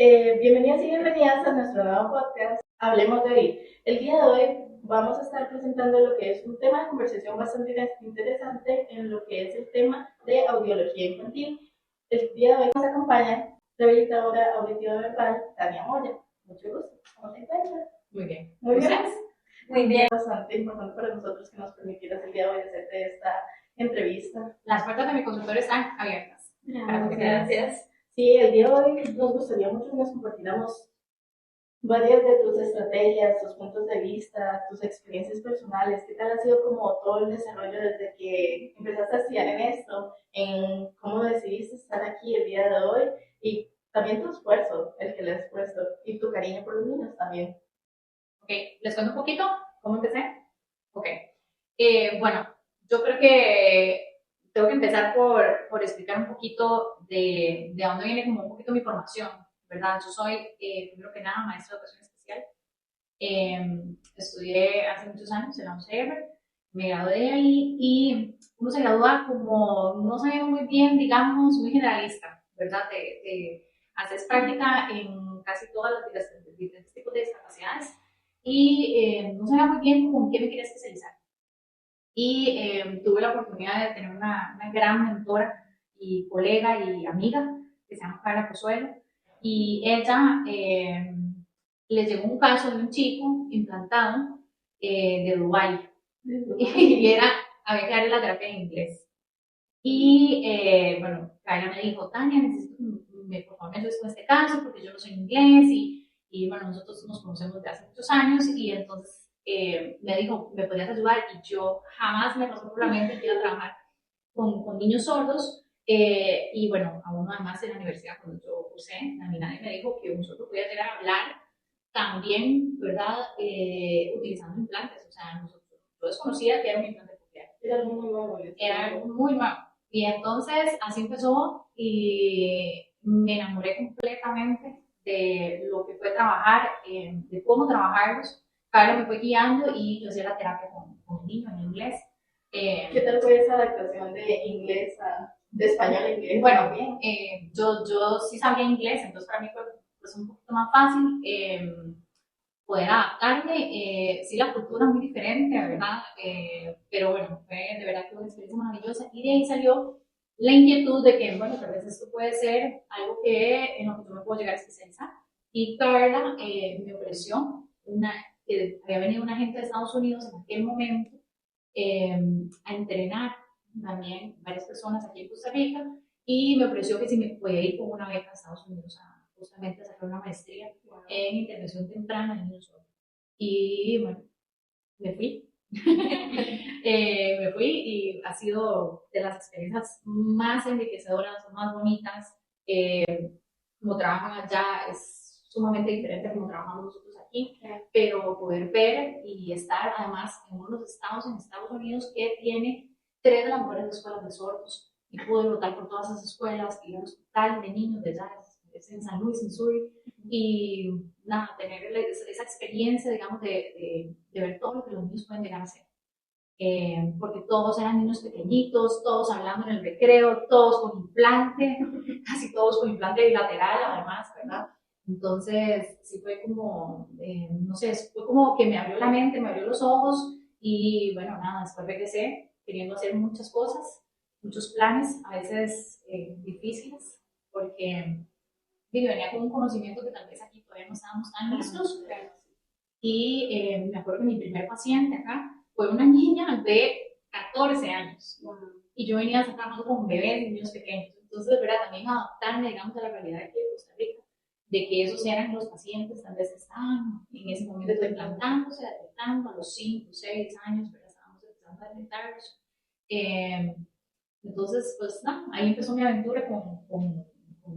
Bienvenidos y bienvenidas a nuestro nuevo podcast, Hablemos de hoy. El día de hoy vamos a estar presentando lo que es un tema de conversación bastante interesante en lo que es el tema de audiología infantil. El día de hoy nos acompaña la habilitadora auditiva verbal, Tania Moya. Mucho gusto. ¿Cómo te encuentras? Muy bien. Muy bien. Muy bien. Bastante importante para nosotros que nos permitieras el día de hoy hacerte esta entrevista. Las puertas de mi consultorio están abiertas. Gracias. Sí, el día de hoy nos gustaría mucho que nos compartiéramos varias de tus estrategias, tus puntos de vista, tus experiencias personales. ¿Qué tal ha sido como todo el desarrollo desde que empezaste a estudiar en esto, en cómo decidiste estar aquí el día de hoy y también tu esfuerzo, el que le has puesto y tu cariño por los niños también? Ok, les cuento un poquito cómo empecé. Ok, bueno, yo creo que tengo que empezar por explicar un poquito de dónde viene como un poquito mi formación, ¿verdad? Yo soy, primero que nada, maestra de educación especial. Estudié hace muchos años en la UCR, me gradué de ahí y uno se gradúa como, no sabía muy bien, digamos, muy generalista, ¿verdad? Haces práctica en casi todas las diferentes tipos de discapacidades y no sabía muy bien con qué me quería especializar. Y tuve la oportunidad de tener una gran mentora y colega y amiga que se llama Carla Pozuelo, y ella les llegó un caso de un chico implantado de Dubái y había que darle la terapia en inglés. Y bueno, Carla me dijo, Tania, necesito que por favor me ayudes con este caso porque yo no soy inglés y bueno, nosotros nos conocemos desde hace muchos años y entonces me dijo, ¿me podrías ayudar? Y yo jamás me pasó por la mente que iba a trabajar con niños sordos. Y bueno, aún además en la universidad, cuando yo cursé, a mí nadie me dijo que un sordo podía llegar a hablar también, ¿verdad? Utilizando implantes. O sea, yo desconocía que era un implante coclear. Era algo muy nuevo. Era algo muy nuevo. Y entonces así empezó y me enamoré completamente de lo que fue trabajar, de cómo trabajarlos. Carlos me fue guiando y yo hacía la terapia con el niño en inglés. ¿Qué tal fue esa adaptación de español a inglés? Bueno, yo sí sabía inglés, entonces para mí fue pues, un poquito más fácil poder adaptarme. Sí, la cultura es muy diferente, ¿verdad? Pero bueno, fue de verdad que una experiencia maravillosa. Y de ahí salió la inquietud de que, bueno, tal vez esto puede ser algo en lo que yo me puedo llegar a especializar. Y Carla me ofreció que había venido una gente de Estados Unidos en aquel momento a entrenar también varias personas aquí en Costa Rica y me ofreció que si me podía ir con una beca a Estados Unidos a justamente sacar una maestría en intervención temprana en niños sordos. Y bueno, me fui. Me fui y ha sido de las experiencias más enriquecedoras, más bonitas. Como trabajan allá es sumamente diferente a como trabajamos nosotros aquí, pero poder ver y estar además en uno de los estados en Estados Unidos que tiene 3 de las mejores escuelas de sordos y pude votar por todas esas escuelas y un hospital de niños de allá es en San Luis, Missouri, y nada, tener esa experiencia, digamos, de ver todo lo que los niños pueden llegar a hacer. Porque todos eran niños pequeñitos, todos hablando en el recreo, todos con implante, casi todos con implante bilateral además, ¿verdad? Entonces, sí fue como, no sé, fue como que me abrió la mente, me abrió los ojos y bueno, nada, después regresé queriendo hacer muchas cosas, muchos planes, a veces difíciles, porque venía con un conocimiento que tal vez aquí todavía no estábamos tan listos. Y me acuerdo que mi primer paciente acá fue una niña de 14 años. Y yo venía trabajando con bebés y niños pequeños. Entonces, de verdad, también adaptarme, digamos, a la realidad de aquí de Costa Rica, de que esos eran los pacientes tal vez que estaban en ese momento implantándose, detectando a los 5, 6 años, ¿verdad? Estábamos empezando a detectarlos. Entonces, pues nada, ahí empezó mi aventura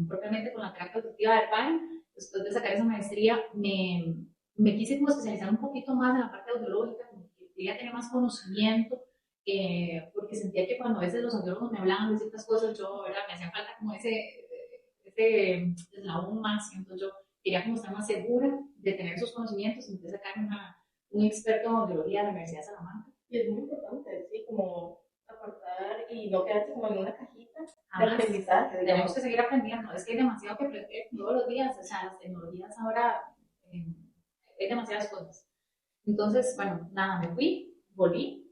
propiamente con la terapia auditiva verbal. Después de sacar esa maestría, me quise como especializar un poquito más en la parte audiológica, como que quería tener más conocimiento, porque sentía que cuando a veces los audiólogos me hablaban de ciertas cosas, yo, ¿verdad? Me hacía falta como ese eslabón más, y entonces yo quería como estar más segura de tener esos conocimientos, entonces sacar un experto en audiología de la Universidad de Salamanca. Y es muy importante, sí, como aportar y no quedarse como en una cajita Jamás. aprendizaje, digamos. Tenemos que seguir aprendiendo. Es que hay demasiado que aprender todos los días. O sea, las tecnologías ahora, hay demasiadas cosas. Entonces, bueno, nada, me fui, volví.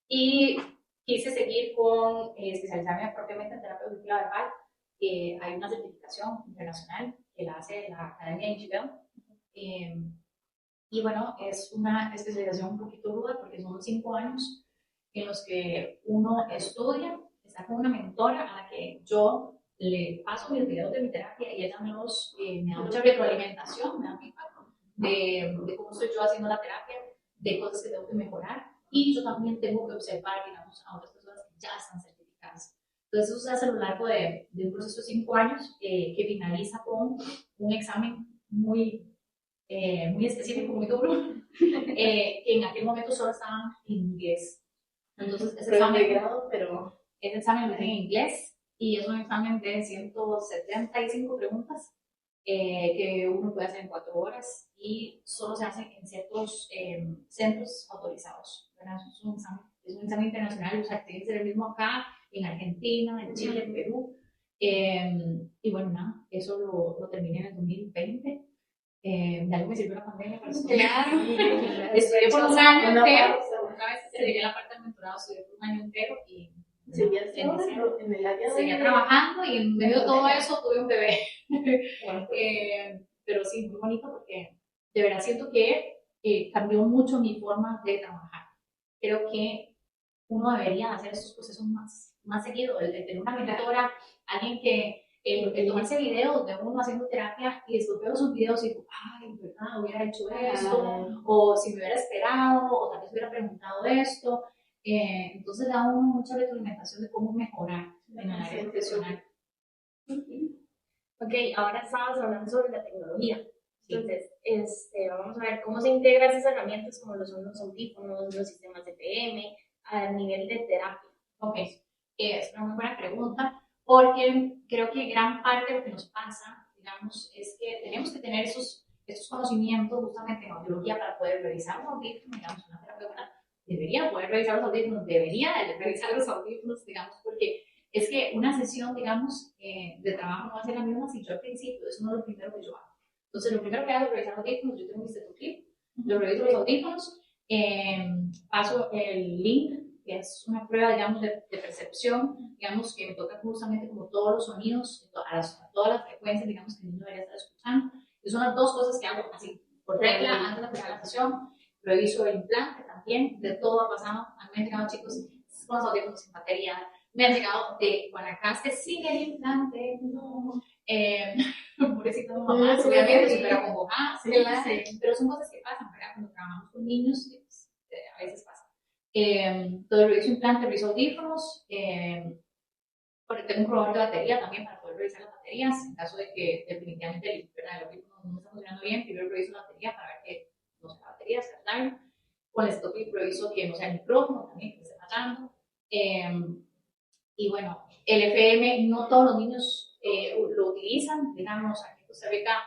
Y quise seguir con especializarme propiamente en terapia auditiva verbal. Hay una certificación internacional que la hace la Academia Inchbell. Y bueno, es una especialización un poquito ruda porque son 5 años en los que uno estudia, está con una mentora a la que yo le paso mis videos de mi terapia y ella me da mucha retroalimentación, me da feedback de cómo estoy yo haciendo la terapia, de cosas que tengo que mejorar y yo también tengo que observar, digamos, a otras personas que ya están certificadas. Entonces eso se hace a lo largo de un proceso de 5 años que finaliza con un examen muy específico, muy duro, que en aquel momento solo estaban en inglés. Entonces, ese examen lo tiene en inglés y es un examen de 175 preguntas que uno puede hacer en 4 horas y solo se hace en ciertos centros autorizados. Es un examen internacional, o sea, tiene que ser el mismo acá, en Argentina, en Chile, en Perú. Y bueno, nada, eso lo terminé en el 2020. De algo me sirvió la pandemia para estudiar. Estudié por un año entero. Una vez llegué a la parte del mentorado, estudié por un año entero y seguía trabajando y en medio de todo eso tuve un bebé. Pero sí, muy bonito porque de verdad siento que cambió mucho mi forma de trabajar. Creo que uno debería hacer estos procesos más seguido, el de tener una mentora, alguien que el tomarse videos de uno haciendo terapia y después veo esos videos y digo, ay, verdad, hubiera hecho esto, o si me hubiera esperado, o tal vez hubiera preguntado esto. Entonces da uno mucha retroalimentación de cómo mejorar en el área profesional. Ok, ahora estabas hablando sobre la tecnología. Entonces, vamos a ver cómo se integran esas herramientas como son los audífonos, los sistemas de PM a nivel de terapia. Ok, es una muy buena pregunta porque creo que gran parte de lo que nos pasa, digamos, es que tenemos que tener estos conocimientos justamente en audiología para poder revisar los audífonos, digamos, una terapeuta debería poder revisar los audífonos, debería revisar los audífonos, digamos, porque es que una sesión, digamos, de trabajo no va a ser la misma si yo al principio, eso no es lo primero que yo hago. Entonces, lo primero que hago es revisar los audífonos, yo tengo mi Stetoclip, yo reviso los audífonos, paso el link, que es una prueba, digamos, de percepción, digamos, que me toca justamente como todos los sonidos, a todas las frecuencias, digamos, que el niño debería estar escuchando. Y son las dos cosas que hago así, por regla, antes de empezar la sesión. Reviso el implante también, de todo ha pasado. A mí me han llegado chicos con los audífonos sin batería, me han llegado de Guanacaste sin el implante, no. Pobrecito de mamá, obviamente súper acongojadas, pero son cosas que pasan, ¿verdad? Cuando trabajamos con niños, pues, a veces pasa. Entonces reviso implante, reviso audífonos, porque tengo un probador de batería también para poder revisar las baterías, en caso de que definitivamente el audífono no está funcionando bien, primero reviso la batería para ver que no sea la batería, sea tarde. Con el Stetoclip reviso que no sea el micrófono también, que esté fallando. Y bueno, el FM no todos los niños lo utilizan, digamos, aquí en Costa Rica,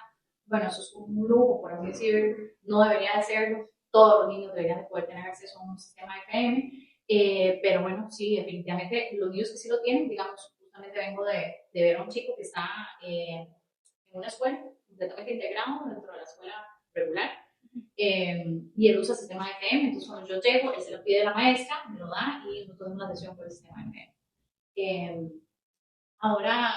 bueno, eso es un lujo, por así decirlo, no debería de serlo, todos los niños deberían de poder tener acceso a un sistema FM, pero bueno, sí, definitivamente los niños que sí lo tienen, digamos, justamente vengo de ver a un chico que está en una escuela completamente integrado dentro de la escuela regular, y él usa el sistema FM, entonces cuando yo llego, él se lo pide a la maestra, me lo da y nosotros hacemos una sesión por el sistema FM. Ahora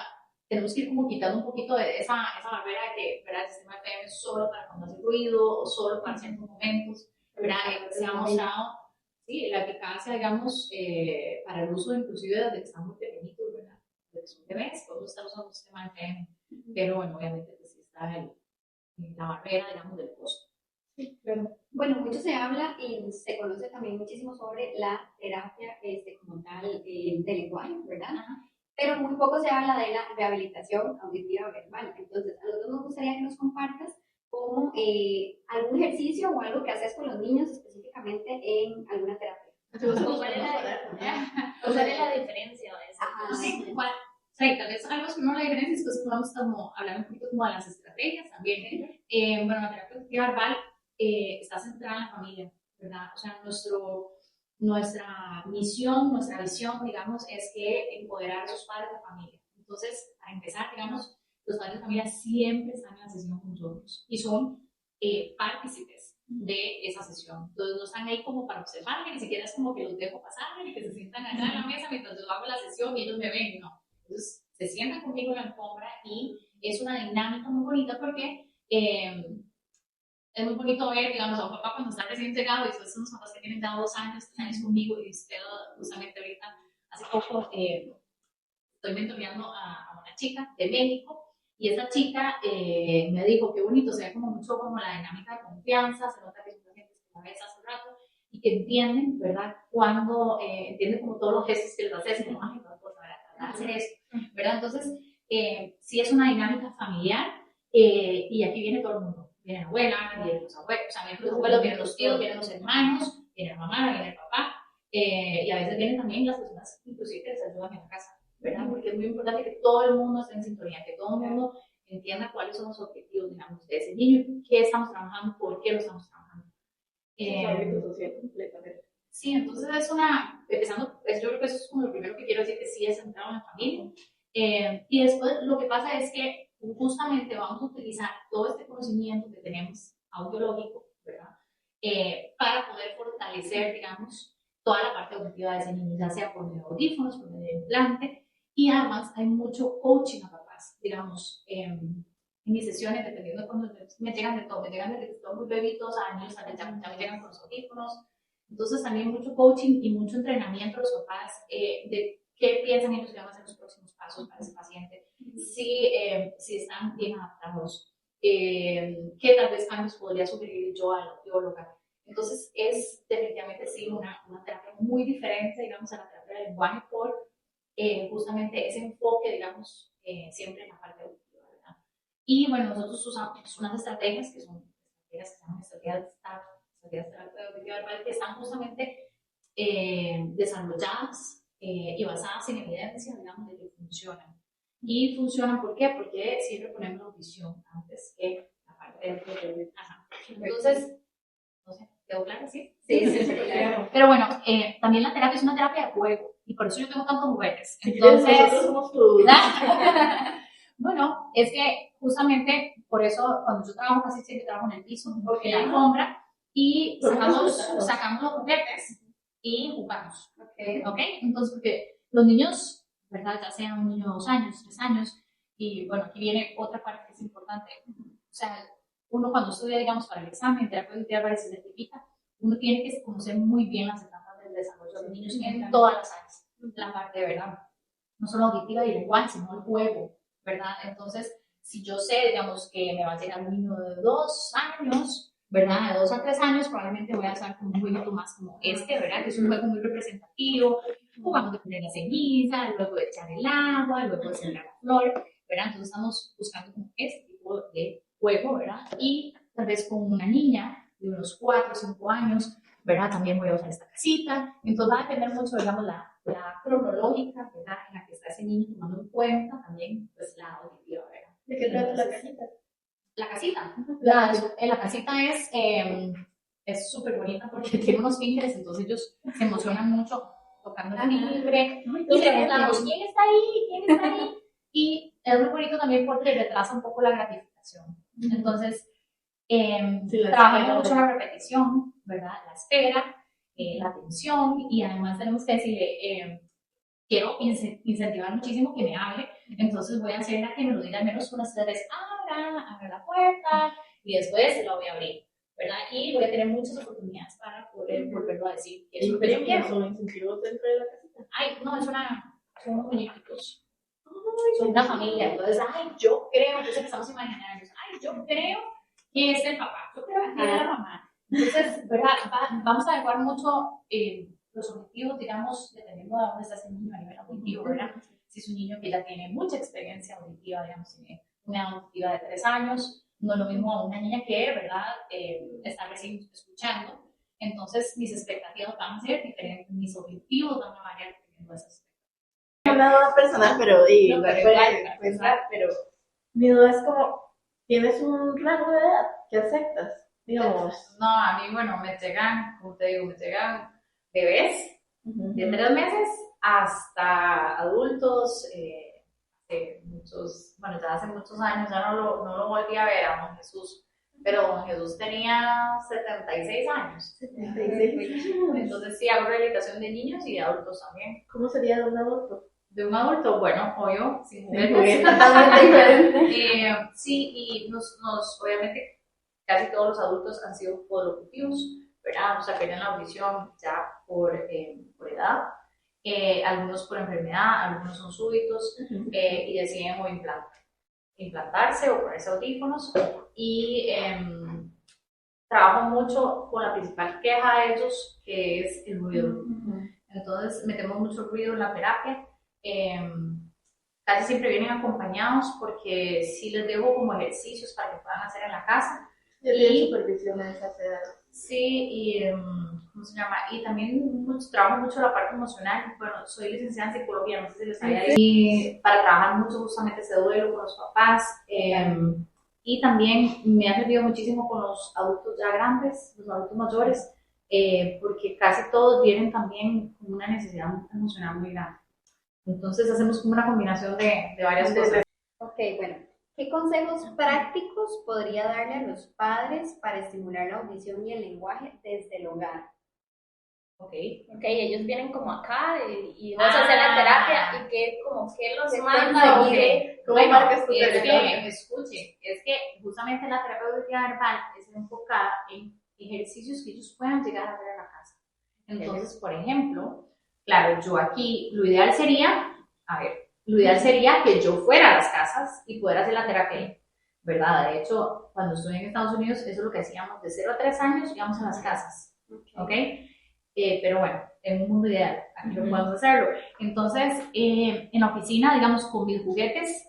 tenemos que ir como quitando un poquito de esa barrera de que, ¿verdad?, el sistema FM es solo para cuando hace ruido o solo para ciertos momentos, ¿verdad? Se ha mostrado, sí, la eficacia, digamos, para el uso inclusive desde que están muy pequeñitos, ¿verdad? Desde que son bebés, podemos estar usando un sistema FM, pero bueno, obviamente pues, sí está la barrera, digamos, del costo. Sí, claro. Bueno, mucho se habla y se conoce también muchísimo sobre la terapia como tal del lenguaje, ¿verdad? Pero muy poco se habla de la rehabilitación auditiva verbal. Entonces, a nosotros nos gustaría que nos compartas como algún ejercicio o algo que haces con los niños específicamente en alguna terapia. ¿Cuál es la diferencia de eso? Sí, igual. O sea, tal vez algo que no la diferencia es que podemos como hablar un poquito como de las estrategias también. Bueno, la terapia auditiva verbal está centrada en la familia, ¿verdad? O sea, nuestra misión, nuestra visión, digamos, es que empoderar a los padres de familia. Entonces, para empezar, digamos, los padres de familia siempre están en la sesión con nosotros y son partícipes de esa sesión. Entonces, no están ahí como para observar, ni siquiera es como que los dejo pasar, ni que se sientan allá en la mesa mientras yo hago la sesión y ellos me ven, no. Entonces, se sientan conmigo en la alfombra y es una dinámica muy bonita porque es muy bonito ver, digamos, a un papá cuando está recién llegado y después son los papás que tienen ya 2 años, 3 años conmigo y usted justamente ahorita, hace poco, estoy mentoreando a una chica de México y esa chica me dijo qué bonito, se ve como mucho como la dinámica de confianza, se nota que son pacientes que la ves hace rato y que entienden, ¿verdad? Cuando entienden como todos los gestos que les haces, como, ay, no puedo saber hacer esto, ¿verdad? Entonces, sí es una dinámica familiar y aquí viene todo el mundo. Viene la abuela, vienen los abuelos, o sea, vienen los abuelos, vienen los tíos, vienen los hermanos, viene la mamá, viene el papá, y a veces vienen también las personas, inclusive que les ayudan en la casa, ¿verdad? Porque es muy importante que todo el mundo esté en sintonía, que todo el mundo entienda cuáles son los objetivos, digamos, de ese niño, qué estamos trabajando, por qué lo estamos trabajando. Sí, entonces es empezando, yo creo que eso es como lo primero que quiero decir, que sí es centrado en la familia. Y después lo que pasa es que justamente vamos a utilizar todo este conocimiento que tenemos audiológico, ¿verdad? Para poder fortalecer, digamos, toda la parte auditiva de ese niño, ya sea por medio de audífonos, por medio de implante, y además hay mucho coaching a papás, digamos, en mis sesiones, dependiendo de cuando me llegan de todo, me llegan desde que están muy bebitos, años, ya me llegan con los audífonos, entonces también mucho coaching y mucho entrenamiento a los papás de qué piensan ellos que van a ser los próximos pasos para ese paciente, si están bien adaptados, qué tal vez cambios podría sugerir yo a la audióloga. Entonces es definitivamente sí una terapia muy diferente, digamos, a la terapia del lenguaje por justamente ese enfoque, digamos, siempre en la parte auditiva, ¿verdad? Y bueno, nosotros usamos unas estrategias que son estrategias que se llaman estrategias de terapia auditiva verbal, que están justamente desarrolladas y basadas en evidencia, digamos, de que funcionan. Y funcionan, ¿por qué? Porque siempre ponemos la audición antes que la parte de... Ajá. Entonces, no sé, ¿quedó claro? ¿Sí? Sí, claro. Pero bueno, también la terapia es una terapia de juego y por eso yo tengo tantos juguetes. Entonces, nosotros somos tus... bueno, es que justamente por eso cuando yo trabajo casi siempre trabajo en el piso, en la alfombra y sacamos los juguetes y jugamos. ¿Ok? Entonces, porque los niños, ¿verdad? Ya sean un niño de 2 años, 3 años, y bueno, aquí viene otra parte que es importante. O sea, uno cuando estudia, digamos, para el examen, terapia auditiva y se certifica, uno tiene que conocer muy bien las etapas del desarrollo de los niños en todas las áreas. La parte, ¿verdad? No solo auditiva y lenguaje, sino el juego, ¿verdad? Entonces, si yo sé, digamos, que me va a llegar un niño de 2 años, ¿verdad? De 2 a 3 años, probablemente voy a hacer un jueguito más como este, ¿verdad? Que es un juego muy representativo, jugamos de poner la ceniza, luego de echar el agua, luego de sembrar la flor, ¿verdad? Entonces estamos buscando como este tipo de juego, ¿verdad? Y tal vez con una niña de unos 4 o 5 años, ¿verdad? También voy a usar esta casita. Entonces va a depender mucho, digamos, la cronológica, ¿verdad? En la que está ese niño tomando en cuenta también, pues, la auditiva, ¿verdad? ¿De qué trata la casita? La casita. La casita es súper bonita porque tiene unos fingers, entonces ellos se emocionan mucho tocando el timbre y preguntamos, ¿quién está ahí? ¿Quién está ahí? Y es muy bonito también porque retrasa un poco la gratificación. Entonces, trabajamos mucho la repetición, ¿verdad? La espera, la atención y además tenemos que decirle, quiero incentivar muchísimo que me hable, entonces voy a hacerla que me lo diga al menos unas 3 veces, abra la puerta y después la voy a abrir, ¿verdad? Y voy a tener muchas oportunidades para poder volverlo a decir. ¿Y son incentivos dentro de la casita? Ay, no, son unos muñequitos. Son una familia, entonces, yo sé que estamos imaginarios, yo creo que es el papá, yo creo que es la mamá. Entonces, ¿verdad? Vamos a adecuar mucho los objetivos, digamos, dependiendo de dónde está ese niño a nivel auditivo, ¿verdad? Si es un niño que ya tiene mucha experiencia auditiva, digamos, tiene una auditiva de 3 años, no es lo mismo a una niña que, ¿verdad?, está recién escuchando. Entonces, mis expectativas van a ser diferentes, mis objetivos van a variar dependiendo de esas. Una duda personal, pero pero mi duda es como, ¿tienes un rango de edad que aceptas? Digamos. No, a mí, bueno, me llegan, como te digo, bebés de 3 meses hasta adultos, bueno, ya hace muchos años ya no lo volví a ver a don Jesús, pero don Jesús tenía 76 años. 76. Entonces sí hago rehabilitación de niños y de adultos también. ¿Cómo sería de un adulto? De un adulto, bueno, obvio, sin El juguetes. juguete totalmente diferente. Sí, y obviamente casi todos los adultos han sido podolocutivos, ¿verdad? O sea, pierden la audición ya por edad. Algunos por enfermedad, algunos son súbitos y deciden o implantarse o ponerse audífonos. Y trabajo mucho con la principal queja de ellos, que es el ruido. Entonces, metemos mucho ruido en la terapia. Casi siempre vienen acompañados porque sí les dejo como ejercicios para que puedan hacer en la casa. Yo tengo supervisión en esas edades. Sí, y ¿cómo se llama? Y también trabajo mucho la parte emocional. Bueno, soy licenciada en psicología, no sé si les había dicho. Y para trabajar mucho justamente ese duelo con los papás. Y también me ha servido muchísimo con los adultos ya grandes, los adultos mayores, porque casi todos vienen también con una necesidad emocional muy grande. Entonces hacemos como una combinación de varias cosas. Ok, bueno. ¿Qué consejos prácticos podría darle a los padres para estimular la audición y el lenguaje desde el hogar? Ok, Ellos vienen como acá y vamos a hacer la terapia y que los ¿Qué manda conseguir? y que ¿Cómo bueno, marcas tu es territorio? que, escuchen, es que justamente la terapia verbal es enfocada en ejercicios que ellos puedan llegar a hacer en la casa. Entonces, por ejemplo, claro, yo aquí, lo ideal sería que yo fuera a las casas y poder hacer la terapia ahí, ¿verdad? De hecho, cuando estuve en Estados Unidos, eso es lo que hacíamos, de 0 a 3 años íbamos a las casas, ¿ok? Pero bueno, en un mundo ideal, aquí no podemos hacerlo. Entonces, en la oficina, digamos, con mis juguetes,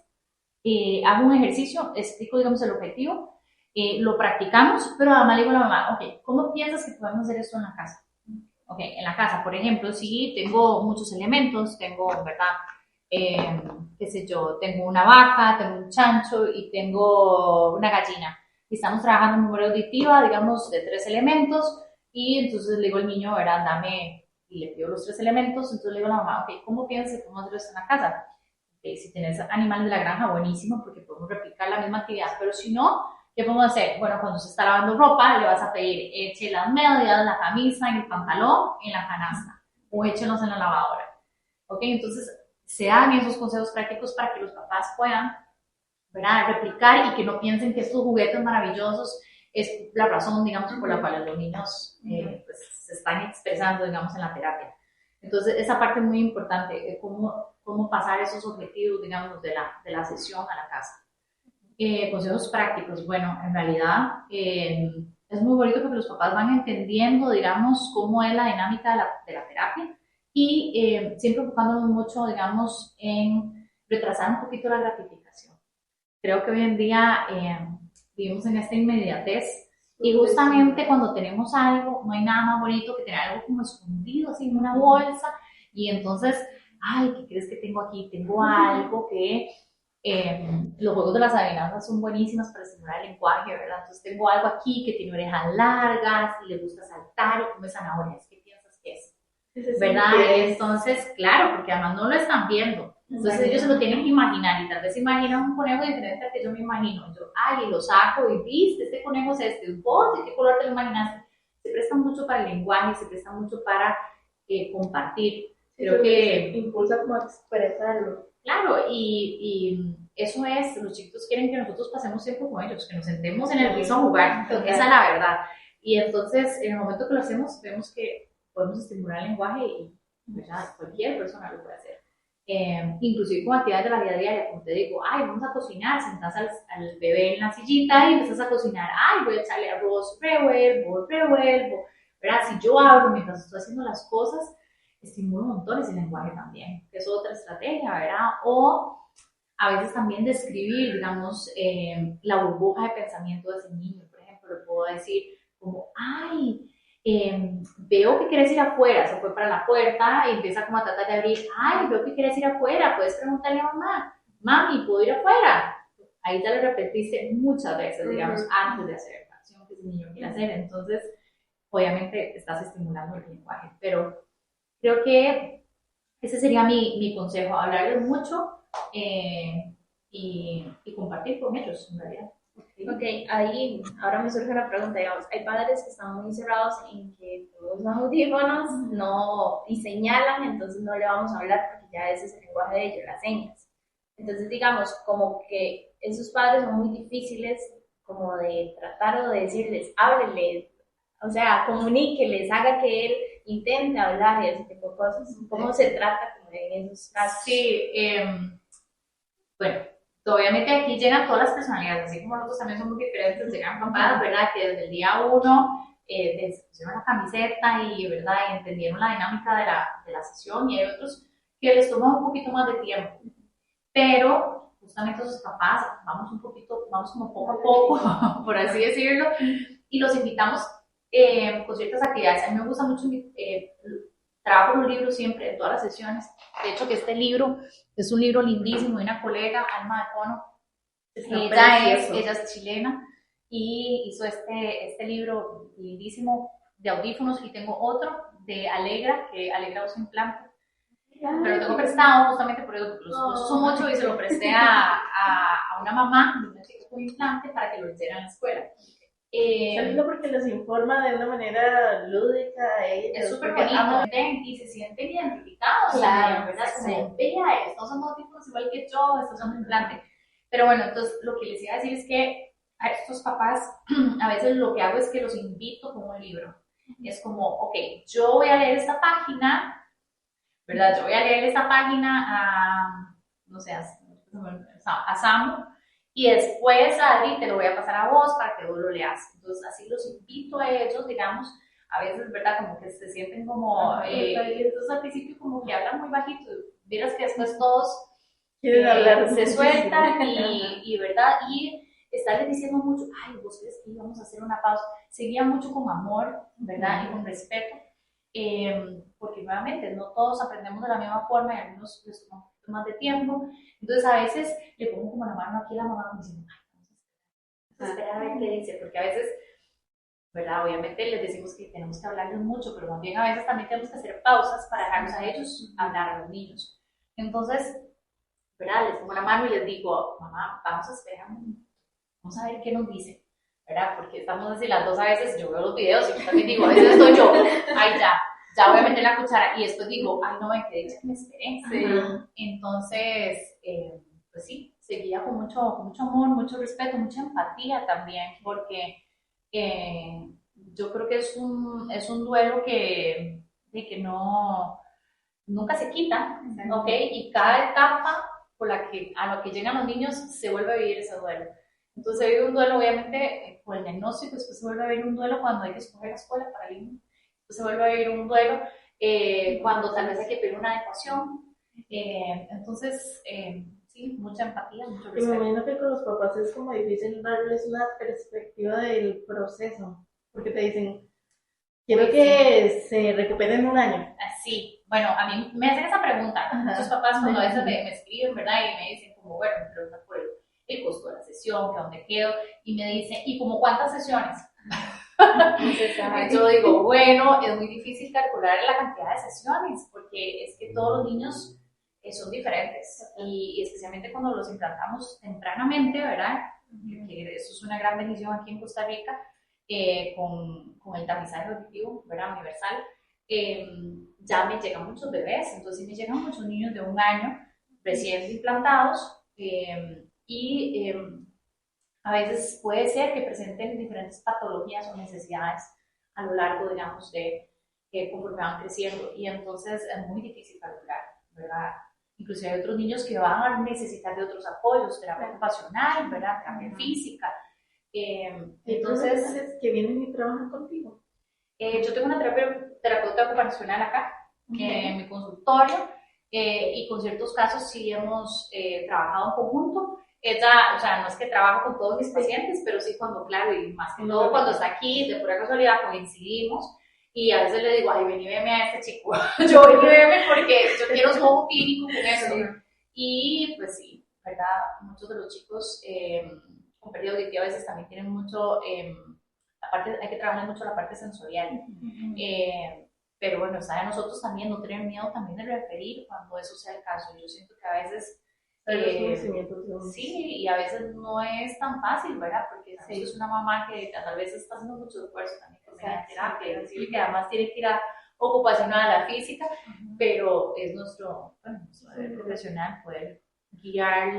hago un ejercicio, explico, digamos, el objetivo, lo practicamos, pero además le digo a la mamá, ok, ¿cómo piensas que podemos hacer esto en la casa? Ok, en la casa, por ejemplo, sí, tengo muchos elementos, tengo, ¿verdad? Qué sé yo, tengo una vaca, tengo un chancho y tengo una gallina. Y estamos trabajando en memoria auditiva, digamos, de 3 elementos, y entonces le digo al niño, ¿verdad? Y le pido los 3 elementos, entonces le digo a la mamá, ok, ¿cómo piensas que podemos hacer esto en la casa? Si tenés animales de la granja, buenísimo, porque podemos replicar la misma actividad, pero si no, ¿qué podemos hacer? Bueno, cuando se está lavando ropa, le vas a pedir, eche las medias, la camisa y el pantalón en la canasta, o échelos en la lavadora, ¿ok? Entonces, se dan esos consejos prácticos para que los papás puedan, ¿verdad?, replicar y que no piensen que estos juguetes maravillosos es la razón, digamos, por la cual los niños pues, se están expresando, digamos, en la terapia. Entonces, esa parte es muy importante, cómo pasar esos objetivos, digamos, de la sesión a la casa. Consejos prácticos, bueno, en realidad es muy bonito porque los papás van entendiendo, digamos, cómo es la dinámica de la terapia y siempre enfocándonos mucho, digamos, en retrasar un poquito la gratificación. Creo que hoy en día vivimos en esta inmediatez y justamente cuando tenemos algo, no hay nada más bonito que tener algo como escondido así en una bolsa y entonces, ay, ¿qué crees que tengo aquí? Tengo algo que los juegos de las adivinanzas son buenísimas para estimular el lenguaje, ¿verdad? Entonces tengo algo aquí que tiene orejas largas y le gusta saltar y come zanahorias. ¿Qué piensas que es? ¿Verdad? Entonces, claro, porque además no lo están viendo. Entonces ellos se lo tienen que imaginar y tal vez imaginan un conejo diferente al que yo me imagino. Yo, y lo saco y viste, este conejo es este. ¿Vos de qué color te lo imaginaste? Se presta mucho para el lenguaje, se presta mucho para compartir. Creo que impulsa como a expresarlo. Claro, y eso es, los chicos quieren que nosotros pasemos tiempo con ellos, que nos sentemos en el piso a jugar, esa es la verdad. Y entonces, en el momento que lo hacemos, vemos que podemos estimular el lenguaje y, ¿verdad?, cualquier persona lo puede hacer. Inclusive con actividades de la vida diaria, como te digo, vamos a cocinar, sentás al bebé en la sillita y empezás a cocinar, voy a echarle arroz, revuelvo, ¿verdad? Si yo hablo mientras estoy haciendo las cosas, estimulo un montón ese lenguaje también, que es otra estrategia, ¿verdad? O a veces también describir, digamos, la burbuja de pensamiento de ese niño, por ejemplo, le puedo decir como, veo que quieres ir afuera, se fue para la puerta y empieza como a tratar de abrir, veo que quieres ir afuera, puedes preguntarle a mamá, mami, ¿puedo ir afuera? Ahí ya lo repetiste muchas veces, digamos, antes de hacer la acción que ese niño quiere hacer, entonces obviamente estás estimulando el lenguaje. Pero creo que ese sería mi consejo, hablarles mucho y compartir con ellos, en realidad. Ok, ahí ahora me surge una pregunta, digamos, hay padres que están muy cerrados en que todos usan audífonos no, y señalan, entonces no le vamos a hablar porque ya ese es el lenguaje de ellos, las señas. Entonces, digamos, como que esos padres son muy difíciles como de tratar o de decirles, háblenle, o sea, comuníqueles, haga que él intente hablar y ese tipo de cosas. ¿Cómo se trata como en esos casos? Sí, bueno, obviamente aquí llegan todas las personalidades, así como nosotros también somos diferentes, llegan papás, ¿verdad? Que desde el día uno se pusieron la camiseta y, ¿verdad? Y entendieron la dinámica de la sesión, y hay otros que les toma un poquito más de tiempo, pero justamente esos papás vamos un poquito, vamos como poco a poco, por así decirlo, y los invitamos con ciertas actividades. A mí me gusta mucho, trabajo un libro siempre en todas las sesiones. De hecho, que este libro es un libro lindísimo de una colega, Alma de Cono. Ella es chilena y hizo este libro lindísimo de audífonos, y tengo otro de Alegra, que Alegra usa implante. Pero lo tengo prestado justamente por eso, porque los uso mucho, y se lo presté a una mamá de una chica con implante para que lo hiciera en la escuela. Solo porque los informa de una manera lúdica. Es súper bonito, y se sienten identificados, claro, ¿verdad? sí. Como, vea, estos son audífonos igual que yo, estos son implantes. Pero bueno, entonces lo que les iba a decir es que a estos papás a veces lo que hago es que los invito con un libro. Es como, ok, yo voy a leer esta página, ¿verdad? Yo voy a leer esta página a, no sé, a Samu, y después, Adri, te lo voy a pasar a vos para que vos lo leas. Entonces, así los invito a ellos, digamos, a veces, ¿verdad? Como que se sienten como, entonces al principio como que hablan muy bajito, vieras que después todos hablar se sueltan y, ¿verdad? Y estarles diciendo mucho, ay, vos crees que íbamos a hacer una pausa. Seguía mucho con amor, ¿verdad? Y con respeto, porque nuevamente no todos aprendemos de la misma forma y a algunos les toma un poquito más de tiempo. Entonces a veces le pongo como la mano aquí a la mamá, como diciendo, ay, vamos a esperar a ver qué dice, porque a veces, ¿verdad? Obviamente les decimos que tenemos que hablarles mucho, pero también a veces también tenemos que hacer pausas para dejarlos a ellos hablar, a los niños. Entonces, ¿verdad? Les pongo la mano y les digo, mamá, vamos a esperar, vamos a ver qué nos dice, ¿verdad? Porque estamos así las dos a veces, yo veo los videos y yo también digo, a veces estoy yo, ay, ya voy a meter la cuchara, y después digo, ay, no, que dice que me esperé. Sí. Entonces, pues sí, seguía con mucho amor, mucho respeto, mucha empatía también, porque yo creo que es un duelo que no, nunca se quita, ¿ok? Y cada etapa a lo que llegan los niños se vuelve a vivir ese duelo. Entonces se vive un duelo, obviamente, con el diagnóstico, después se vuelve a vivir un duelo cuando hay que escoger la escuela para el niño, después se vuelve a vivir un duelo cuando tal vez hay que pedir una adecuación. Entonces, sí, mucha empatía, mucho respeto. Y me imagino que con los papás es como difícil darles una perspectiva del proceso, porque te dicen, quiero que se recuperen en un año. Sí. Bueno, a mí me hacen esa pregunta. Muchos papás cuando a veces me escriben, ¿verdad? Y me dicen como, bueno, me preguntan por el costo de la sesión, que dónde quedo, y me dicen, ¿y como cuántas sesiones? Yo digo, bueno, es muy difícil calcular la cantidad de sesiones, porque es que todos los niños son diferentes, y especialmente cuando los implantamos tempranamente, ¿verdad? Que eso es una gran bendición aquí en Costa Rica, con el tamizaje auditivo, ¿verdad? Universal. Ya me llegan muchos bebés, entonces me llegan muchos niños de 1 año recién implantados, y a veces puede ser que presenten diferentes patologías o necesidades a lo largo, digamos, de conforme van creciendo, y entonces es muy difícil calcular, ¿verdad? Inclusive hay otros niños que van a necesitar de otros apoyos, terapia ocupacional, ¿verdad? Terapia física. Entonces, que vienen y trabajan contigo. Yo tengo una terapeuta ocupacional acá, en mi consultorio, y con ciertos casos sí hemos trabajado en conjunto. Ella, o sea, no es que trabajo con todos mis pacientes, pero sí cuando, claro, y más que todo cuando está aquí, de pura casualidad coincidimos, y a veces le digo, ay, ven y veme a este chico, yo ven y veme porque yo quiero su ojo clínico con eso. Y pues sí, ¿verdad? Muchos de los chicos con pérdida auditiva a veces también tienen mucho la aparte hay que trabajar mucho la parte sensorial. Pero bueno, está de nosotros también no tener miedo también de referir cuando eso sea el caso. Yo siento que a veces sí, y a veces no es tan fácil, ¿verdad? Porque si es una mamá que tal vez está haciendo mucho esfuerzo también con la terapia, y decirle que además tiene que ir a ocupacional a la física, pero es nuestro deber profesional poder guiar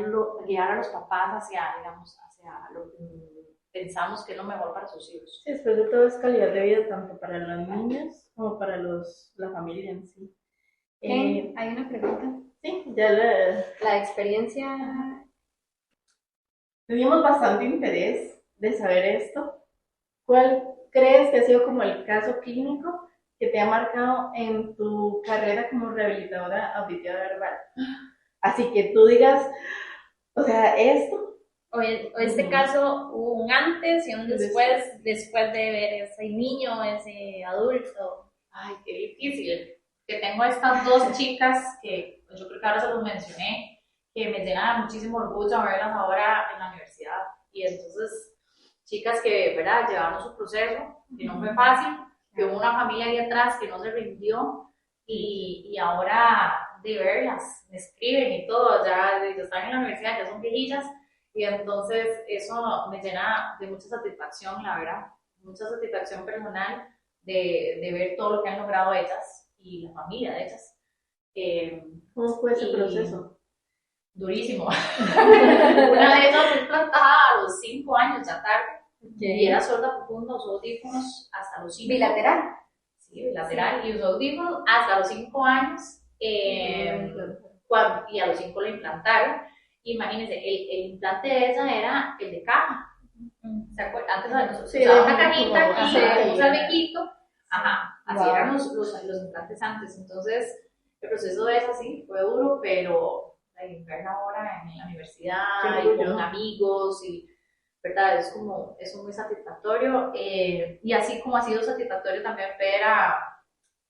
a los papás hacia, digamos, hacia lo que pensamos que es lo mejor para sus hijos. Sí, después de todo es calidad de vida tanto para los niños como para la familia en sí. Hay una pregunta. Sí, ya La experiencia. teníamos bastante interés de saber esto. ¿Cuál crees que ha sido como el caso clínico que te ha marcado en tu carrera como rehabilitadora auditiva verbal? Así que tú digas, o sea, esto. O este caso hubo un antes y un después de ver ese niño, ese adulto. Ay, qué difícil. Que tengo a estas dos chicas que pues, yo creo que ahora se los mencioné, que me llenan muchísimo orgullo verlas ahora en la universidad. Y entonces, chicas que, ¿verdad?, llevaron su proceso, que no fue fácil, que hubo una familia ahí atrás que no se rindió y ahora de verlas, me escriben y todo, ya están en la universidad, ya son viejillas. Y entonces eso me llena de mucha satisfacción, la verdad, mucha satisfacción personal de ver todo lo que han logrado ellas y la familia de ellas. ¿Cómo fue ese proceso? Durísimo. Una de ellas fue implantada a los 5 años ya tarde y era sorda profunda, usó audífonos hasta los 5. Bilateral. Sí, bilateral, y usó audífonos hasta los 5 años y a los 5 lo implantaron. Imagínense, el implante de ella era el de caja. ¿Se acuerdan? Antes nosotros usábamos una cajita aquí, un salvequito. Ajá, así eran los implantes antes. Entonces, el proceso de ella sí fue duro, pero verla ahora en la universidad y con amigos, y verdad, es muy satisfactorio. Y así como ha sido satisfactorio también ver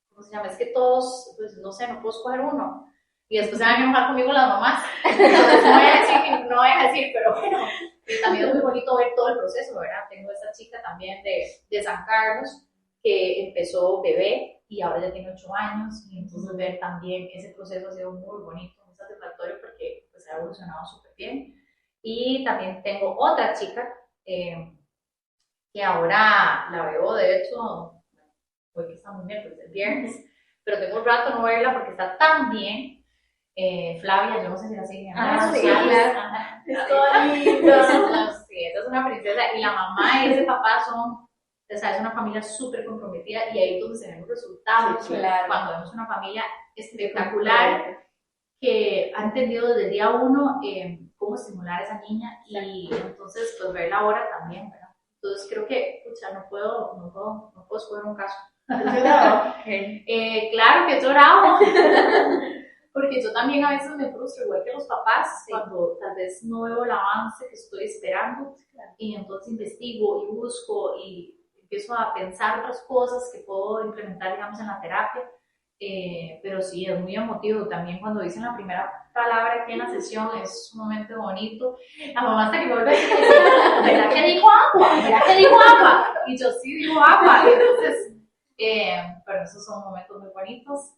¿cómo se llama? Es que todos, pues no sé, no puedo escoger uno. Y después se van a enojar conmigo las mamás. Entonces, no voy a decir, pero bueno, también es muy bonito ver todo el proceso, ¿verdad? Tengo esta chica también de San Carlos que empezó bebé y ahora ya tiene 8 años, y entonces ver también ese proceso ha sido muy bonito, muy satisfactorio porque pues, ha evolucionado súper bien. Y también tengo otra chica que ahora la veo, de hecho, hoy que estamos miércoles, el viernes, pero tengo un rato no verla porque está tan bien. Flavia, yo no sé si la siguen en redes sociales. Sí, ella es una princesa y la mamá y ese papá es una familia súper comprometida, y ahí es donde se ven los resultados. Sí, claro. Cuando vemos una familia espectacular que ha entendido desde el día 1 cómo estimular a esa niña, y entonces pues verla ahora también, ¿verdad? Entonces creo que, no puedo escoger un caso. Claro que he llorado. Porque yo también a veces me frustro, igual que los papás, cuando tal vez no veo el avance que estoy esperando, y entonces investigo y busco y empiezo a pensar otras cosas que puedo implementar, digamos, en la terapia. Pero sí, es muy emotivo. También cuando dicen la primera palabra aquí en la sesión, es un momento bonito. La mamá hasta que me vuelve a decir, ¿verdad que dijo agua? ¿Verdad que dijo agua? Y yo sí digo agua. Entonces, pero esos son momentos muy bonitos.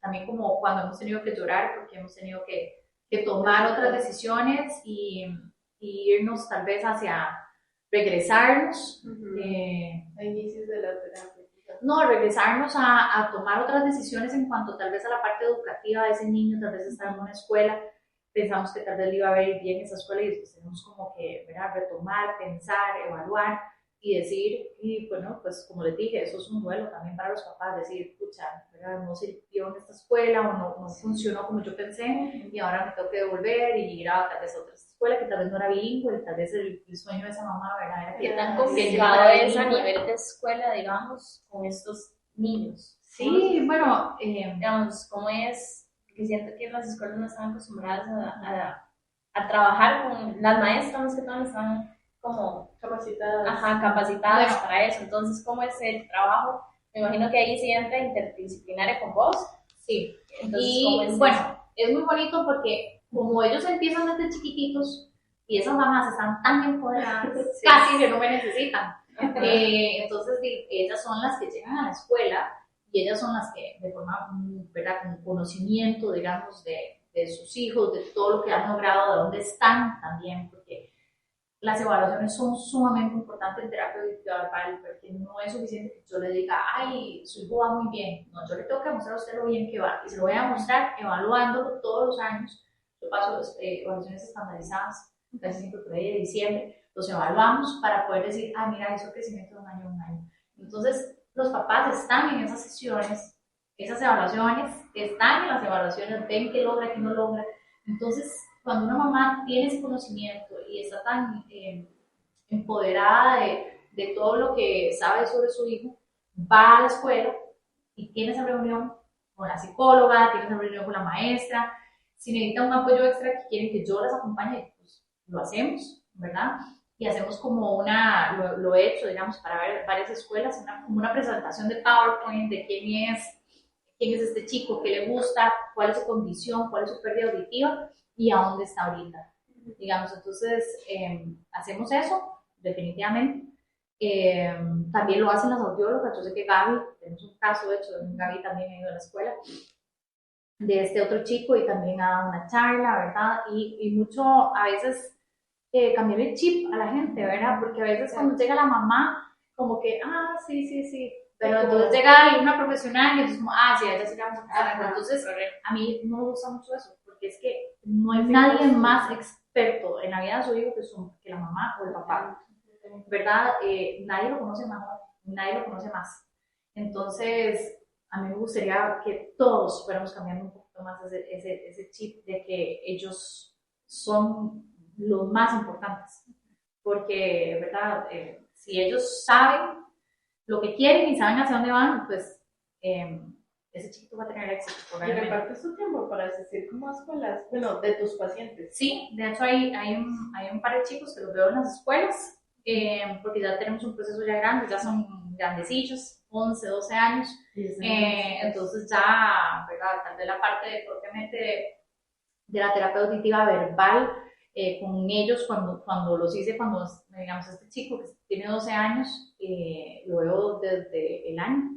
También como cuando hemos tenido que llorar porque hemos tenido que tomar otras decisiones y irnos tal vez hacia regresarnos a inicios de la terapia. no, regresarnos a tomar otras decisiones en cuanto tal vez a la parte educativa de ese niño, tal vez estar en una escuela, pensamos que tal vez le iba a ver bien esa escuela y después tenemos como que, ¿verdad?, retomar, pensar, evaluar y decir, y bueno, pues como les dije, eso es un duelo también para los papás, decir, pucha, ¿verdad?, no sirvió en esta escuela o no funcionó como yo pensé y ahora me tengo que devolver y ir a tal vez a otra escuela que tal vez no era bilingüe, tal vez el sueño de esa mamá, ¿verdad?, era ¿Qué que tan complicado es a nivel de escuela, digamos, con estos niños? Sí, bueno, digamos, ¿cómo es? Porque siento que las escuelas no están acostumbradas a trabajar con las maestras, más que todo, están como capacitadas para eso. Entonces, ¿cómo es el trabajo? Me imagino que ahí sí entra interdisciplinaria con vos. Sí. Entonces, y bueno, es muy bonito porque como ellos empiezan desde chiquititos y esas mamás están tan empoderadas, casi que no me necesitan. Entonces, ellas son las que llegan a la escuela y ellas son las que, de forma, ¿verdad?, con conocimiento, digamos, de sus hijos, de todo lo que han logrado, de dónde están también, porque las evaluaciones son sumamente importantes en terapia auditiva verbal, porque no es suficiente que yo le diga, ay, su hijo va muy bien. No, yo le tengo que mostrar a usted lo bien que va, y se lo voy a mostrar evaluándolo todos los años. Yo paso evaluaciones estandarizadas, casi siempre por ahí de diciembre, los evaluamos para poder decir, ah, mira, hizo crecimiento de un año a un año. Entonces, los papás están en esas sesiones, esas evaluaciones, están en las evaluaciones, ven qué logra, qué no logra. Entonces, cuando una mamá tiene ese conocimiento y está tan empoderada de todo lo que sabe sobre su hijo, va a la escuela y tiene esa reunión con la psicóloga, tiene esa reunión con la maestra. Si necesitan un apoyo extra que quieren que yo les acompañe, pues lo hacemos, ¿verdad? Y hacemos como lo he hecho, digamos, para ver varias escuelas, como una presentación de PowerPoint de quién es este chico, qué le gusta, cuál es su condición, cuál es su pérdida auditiva y a dónde está ahorita. Digamos, entonces hacemos eso, definitivamente. También lo hacen las audiólogas. Yo sé que Gaby, tenemos un caso de hecho, Gaby también ha ido a la escuela, de este otro chico y también ha dado una charla, ¿verdad? Y mucho, a veces, cambiar el chip a la gente, ¿verdad? Porque a veces cuando llega la mamá, como que, ah, sí, pero entonces llega una profesional y entonces como, ah, sí, a ella sí le vamos a pasar. Entonces, a mí no me gusta mucho eso, porque es que no hay nadie más experto en la vida de su hijo que la mamá o el papá, ¿verdad? Nadie lo conoce mejor, nadie lo conoce más. Entonces, a mí me gustaría que todos fuéramos cambiando un poquito más ese chip de que ellos son los más importantes, porque, ¿verdad? Si ellos saben lo que quieren y saben hacia dónde van, pues ese chiquito va a tener éxito. ¿Y repartes tu tiempo para asistir como a escuelas? Bueno, de tus pacientes. Sí, de hecho hay un par de chicos que los veo en las escuelas, porque ya tenemos un proceso ya grande, ya son grandecillos, 11, 12 años, entonces ya, ¿verdad? Tal vez la parte propiamente de la terapia auditiva verbal, con ellos cuando los hice, cuando, digamos, este chico que tiene 12 años, lo veo desde el año.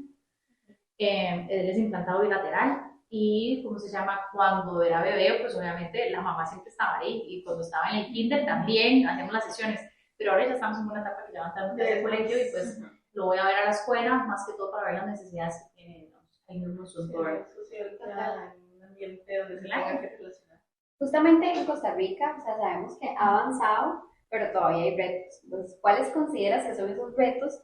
Él es implantado bilateral y, ¿cómo se llama? Cuando era bebé, pues obviamente la mamá siempre estaba ahí, y cuando estaba en el kinder también hacíamos las sesiones, pero ahora ya estamos en una etapa que ya va a estar en el colegio y pues lo voy a ver a la escuela, más que todo para ver las necesidades que tienen ahí mismo sus un ambiente donde se tenga que relacionar. Justamente en Costa Rica, o sea, sabemos que ha avanzado, pero todavía hay retos. Entonces, ¿cuáles consideras que son esos retos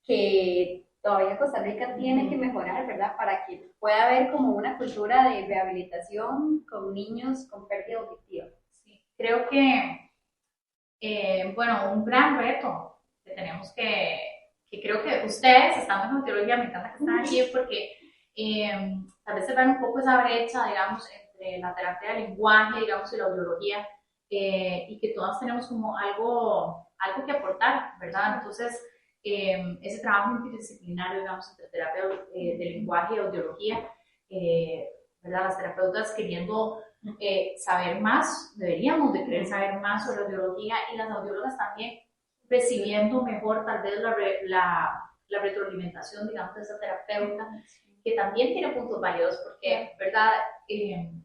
que todavía Costa Rica tiene que mejorar, ¿verdad? Para que pueda haber como una cultura de rehabilitación con niños con pérdida auditiva. Sí, creo que, bueno, un gran reto que tenemos que creo que ustedes, estando en audiología, me encanta que están aquí porque tal vez se vean un poco esa brecha, digamos, entre la terapia de lenguaje, digamos, y la audiología, y que todas tenemos como algo que aportar, ¿verdad? Entonces, ese trabajo interdisciplinario, digamos, entre terapia de lenguaje y audiología, ¿verdad? Las terapeutas queriendo saber más, deberíamos de querer saber más sobre audiología, y las audiólogas también recibiendo mejor tal vez la retroalimentación, digamos, de esa terapeuta, que también tiene puntos válidos, porque, ¿verdad?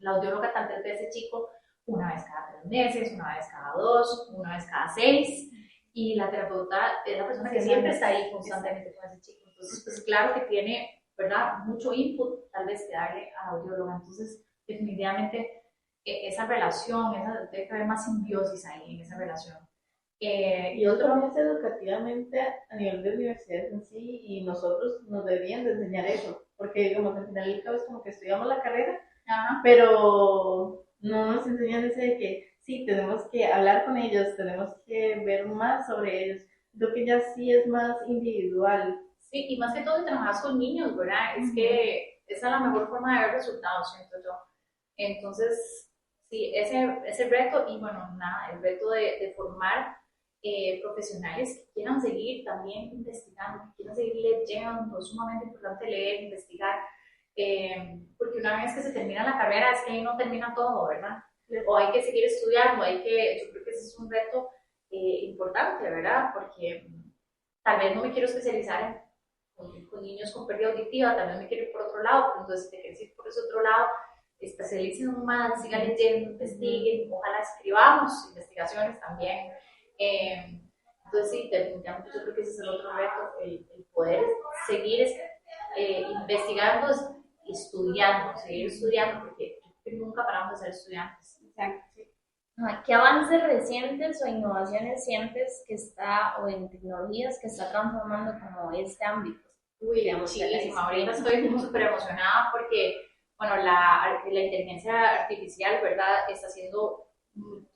La audióloga tal vez ve a ese chico una vez cada 3 meses, una vez cada 2, una vez cada 6, y la terapeuta es la persona que siempre está ahí constantemente con ese chico. Entonces, pues claro que tiene, ¿verdad?, mucho input tal vez que darle a la audióloga. Entonces, definitivamente, esa relación, debe haber más simbiosis ahí en esa relación. Y otro es educativamente a nivel de universidades en sí, y nosotros nos deberían de enseñar eso, porque digamos, al final del cabo es como que estudiamos la carrera, pero no nos enseñan ese de que sí, tenemos que hablar con ellos, tenemos que ver más sobre ellos. Creo que ya sí es más individual. Sí, y más que todo si trabajas con niños, ¿verdad? Es que esa es la mejor forma de ver resultados, siento yo. Entonces, sí, ese reto, y bueno, nada, el reto de formar profesionales que quieran seguir también investigando, que quieran seguir leyendo. Es sumamente importante leer, investigar, porque una vez que se termina la carrera es que ahí no termina todo, ¿verdad? O hay que seguir estudiando, yo creo que ese es un reto importante, ¿verdad? Porque tal vez no me quiero especializar con niños con pérdida auditiva, tal vez me quiero ir por otro lado, pero entonces si te quieres ir por ese otro lado, especialicen más, sigan leyendo, investiguen, ojalá escribamos investigaciones también. Entonces sí, definitivamente yo creo que ese es el otro reto, el poder seguir investigando, seguir estudiando, porque yo creo que nunca paramos de ser estudiantes. Exacto. ¿Qué avances recientes o innovaciones sientes que está, o en tecnologías que está transformando como este ámbito? Uy, muchísimo. Ahorita estoy como súper emocionada porque, bueno, la inteligencia artificial, ¿verdad? Está haciendo, o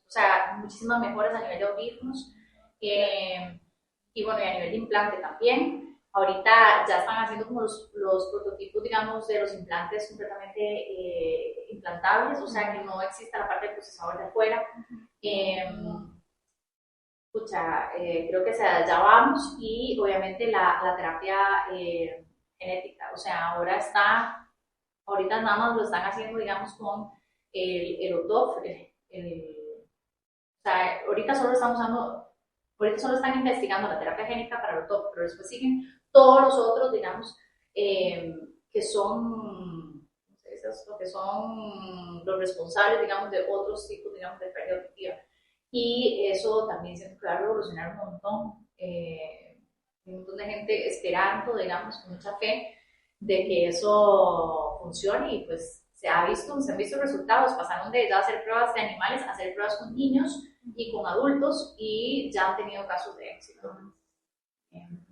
sea, muchísimas mejoras a nivel de audífonos y, bueno, y a nivel de implante también. Ahorita ya están haciendo como los prototipos, digamos, de los implantes completamente implantables, o sea, que no exista la parte del procesador de afuera. Creo que ya vamos, y obviamente la terapia genética, o sea, ahorita nada más lo están haciendo, digamos, con el OTOF, o sea, ahorita solo están investigando la terapia génica para el OTOF, pero después siguen todos los otros, digamos, que son, no sé, lo que son los responsables, digamos, de otros tipos, digamos, de pérdida auditiva. Y eso también siento que va a revolucionar un montón. Hay un montón de gente esperando, digamos, con mucha fe de que eso funcione, y pues se han visto resultados. Pasaron de ya hacer pruebas de animales a hacer pruebas con niños y con adultos, y ya han tenido casos de éxito.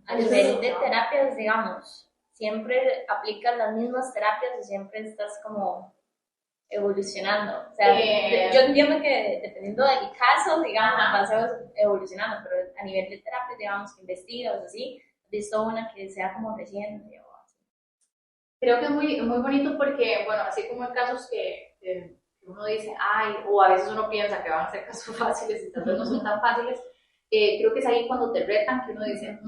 A nivel de terapias, digamos, ¿siempre aplicas las mismas terapias o siempre estás como evolucionando? O sea, yo entiendo que dependiendo del caso, digamos, vas evolucionando, pero a nivel de terapia, digamos, que investigas así, ¿has visto una que sea como reciente o así? Creo que es muy, muy bonito porque, bueno, así como en casos que uno dice, ay, o a veces uno piensa que van a ser casos fáciles y tal vez no son tan fáciles, creo que es ahí cuando te retan, que uno dice,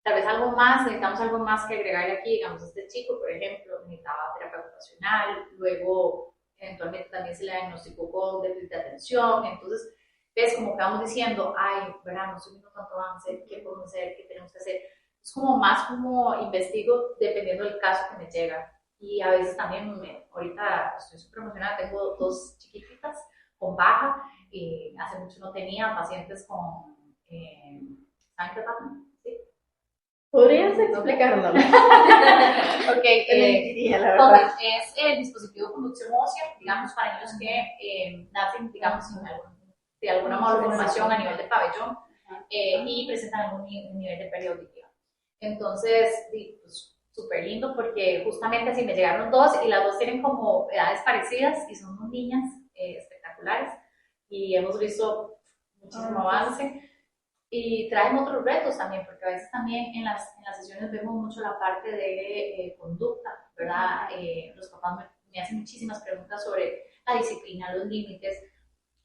tal vez necesitamos algo más que agregarle aquí. Digamos, este chico, por ejemplo, necesitaba terapia ocupacional, luego eventualmente también se le diagnosticó con déficit de atención. Entonces ves como que vamos diciendo, ay, ¿verdad? No sé cuánto avance, qué podemos hacer, qué tenemos que hacer. Es como más como investigo dependiendo del caso que me llega. Y a veces también, ahorita estoy súper emocionada, tengo 2 chiquititas con baja, y hace mucho no tenía pacientes con, ¿saben qué pasa? ¿Sí? ¿Podrías explicarnos? Ok, verdad. es el dispositivo de conducción ósea, digamos, para niños que nacen, digamos, de alguna malformación a nivel del pabellón y presentan algún nivel de pérdida auditiva. Entonces, pues, súper lindo, porque justamente así me llegaron 2 y las 2 tienen como edades parecidas y son 2 niñas espectaculares, y hemos visto muchísimo avance. Y traen otros retos también, porque a veces también en las sesiones vemos mucho la parte de conducta, ¿verdad? Los papás me hacen muchísimas preguntas sobre la disciplina, los límites.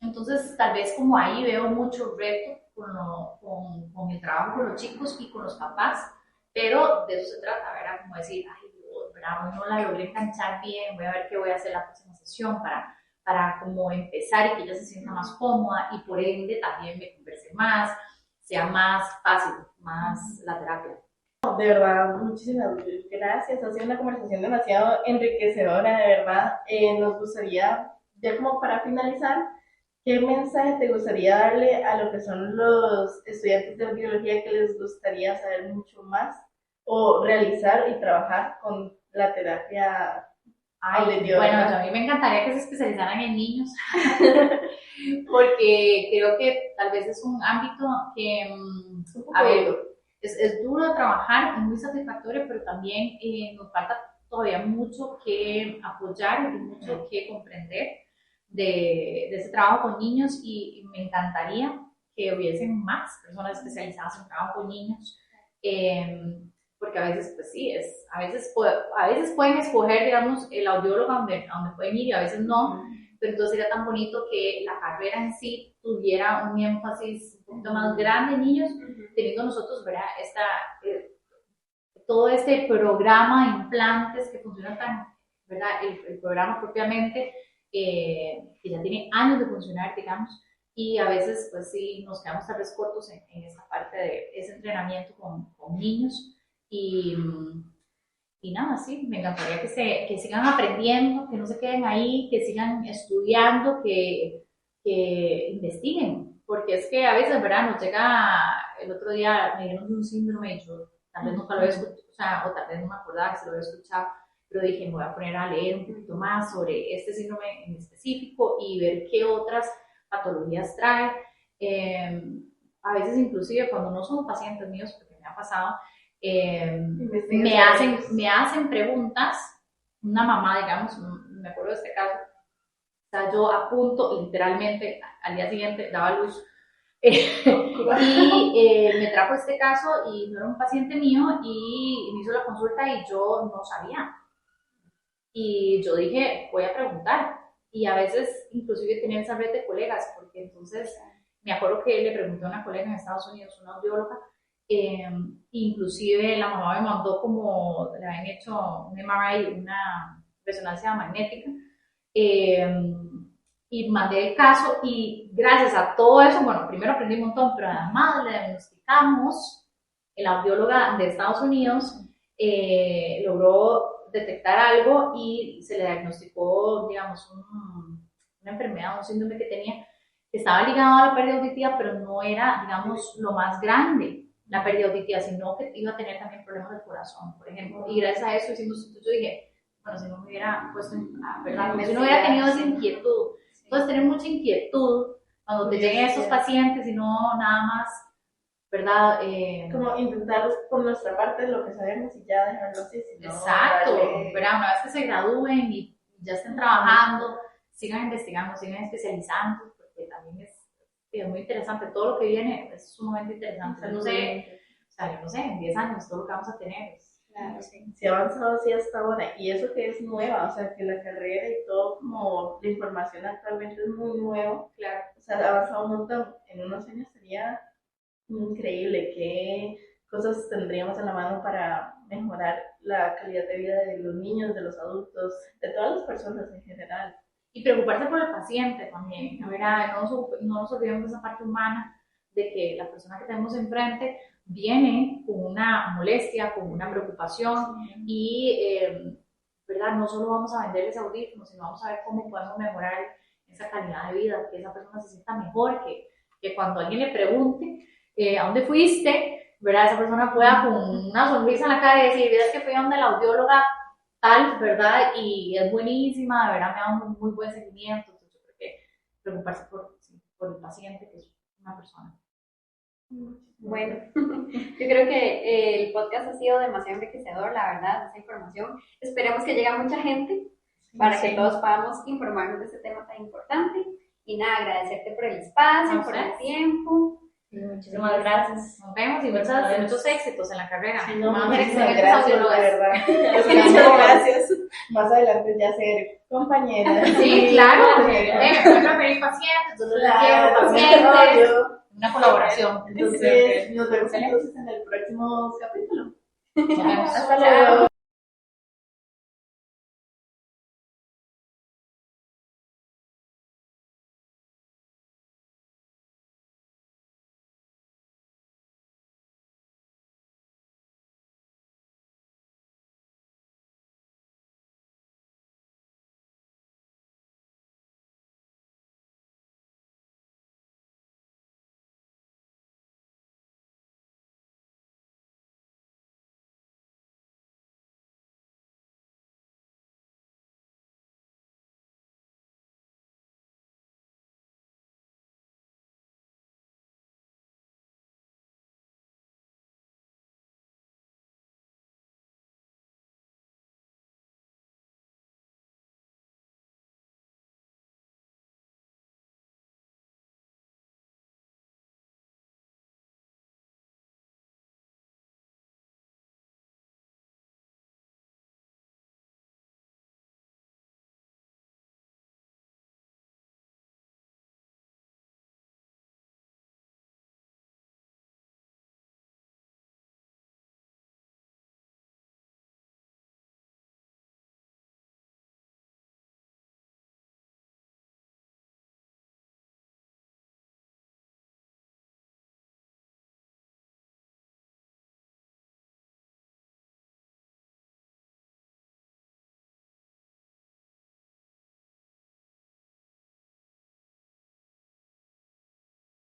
Entonces, tal vez como ahí veo mucho reto con el trabajo con los chicos y con los papás, pero de eso se trata, ¿verdad? Como decir, ay, ¿verdad? No la logré enganchar bien, voy a ver qué voy a hacer la próxima sesión para como empezar y que ella se sienta más cómoda, y por ende también me converse más, sea más fácil, más la terapia. De verdad, muchísimas gracias. Ha sido una conversación demasiado enriquecedora, de verdad. Nos gustaría, ya como para finalizar, ¿qué mensaje te gustaría darle a lo que son los estudiantes de biología que les gustaría saber mucho más o realizar y trabajar con la terapia auditiva? Bueno, a mí me encantaría que se especializaran en niños, porque creo que tal vez es un ámbito que, a ver, es duro de trabajar, es muy satisfactorio, pero también nos falta todavía mucho que apoyar y mucho que comprender de ese trabajo con niños, y me encantaría que hubiesen más personas especializadas en trabajo con niños, porque a veces, pues sí, a veces pueden escoger, digamos, el audiólogo a donde pueden ir, y a veces no, pero entonces sería tan bonito que la carrera en sí tuviera un énfasis un poquito más grande en niños, teniendo nosotros, ¿verdad? Todo este programa de implantes que funciona tan, ¿verdad? El programa propiamente, que ya tiene años de funcionar, digamos, y a veces pues sí nos quedamos tal vez cortos en esa parte de ese entrenamiento con niños y nada, sí, me encantaría que sigan aprendiendo, que no se queden ahí, que sigan estudiando, que investiguen, porque es que a veces, ¿verdad? Nos llega, el otro día me dieron un síndrome y yo tal vez nunca lo había escuchado, o tal vez no me acordaba que se lo había escuchado, pero dije, me voy a poner a leer un poquito más sobre este síndrome en específico y ver qué otras patologías trae. A veces inclusive cuando no son pacientes míos, porque me ha pasado, me hacen preguntas, una mamá, digamos, me acuerdo de este caso, o sea, yo a punto, literalmente, al día siguiente daba luz, y me trajo este caso y no era un paciente mío y me hizo la consulta y yo no sabía. Y yo dije, voy a preguntar. Y a veces inclusive tenía esa red de colegas, porque entonces me acuerdo que le pregunté a una colega en Estados Unidos, una audióloga, inclusive la mamá me mandó como, le habían hecho un MRI, una resonancia magnética, y mandé el caso y gracias a todo eso, bueno, primero aprendí un montón, pero además le diagnosticamos, la audióloga de Estados Unidos logró detectar algo y se le diagnosticó, digamos, una enfermedad, un síndrome que tenía, que estaba ligado a la pérdida auditiva, pero no era, digamos, lo más grande, la pérdida auditiva, sino que iba a tener también problemas del corazón, por ejemplo. Y gracias a eso hicimos, yo dije, bueno, si no me hubiera puesto, ¿verdad? Si no hubiera tenido esa inquietud. Entonces, tener mucha inquietud cuando te lleguen esos pacientes y no nada más, ¿verdad? Como intentar por nuestra parte lo que sabemos y ya dejarlo así. Si no, exacto, darle... ¿verdad? Una vez que se gradúen y ya estén trabajando, sigan investigando, sigan especializando, porque también es muy interesante. Todo lo que viene es sumamente interesante. No sé, o sea, yo no sé, en 10 años todo lo que vamos a tener es... Claro, sí. Se ha avanzado así hasta ahora, y eso que es nueva, o sea, que la carrera y todo, como la información actualmente es muy nuevo, claro. O sea, ha avanzado un montón. En unos años sería increíble qué cosas tendríamos a la mano para mejorar la calidad de vida de los niños, de los adultos, de todas las personas en general. Y preocuparse por el paciente también, ¿verdad? No nos olvidemos de esa parte humana, de que la persona que tenemos enfrente viene con una molestia, con una preocupación y, ¿verdad? No solo vamos a venderles audífonos, sino vamos a ver cómo podemos mejorar esa calidad de vida, que esa persona se sienta mejor, que cuando alguien le pregunte ¿a dónde fuiste? ¿Verdad? Esa persona pueda con una sonrisa en la cara y decir, ¿ves que fui a donde la audióloga tal, ¿verdad? Y es buenísima, de verdad me da un muy buen seguimiento. Entonces yo creo que preocuparse por el paciente, que es una persona. Bueno, yo creo que el podcast ha sido demasiado enriquecedor, la verdad, esa información. Esperemos que llegue a mucha gente para que todos podamos informarnos de este tema tan importante. Y nada, agradecerte por el espacio, por el tiempo. Muchísimas gracias. Nos vemos y muchos éxitos en la carrera. Sí, no, Vamos a ser muchísimas excelentes gracias, de audiólogas. verdad. Muchas gracias. Más adelante ya ser compañera. Sí, claro. Me pueden referir pacientes, yo les quiero pacientes. Una colaboración. Entonces, nos vemos entonces en el próximo capítulo. Nos vemos. Hasta luego.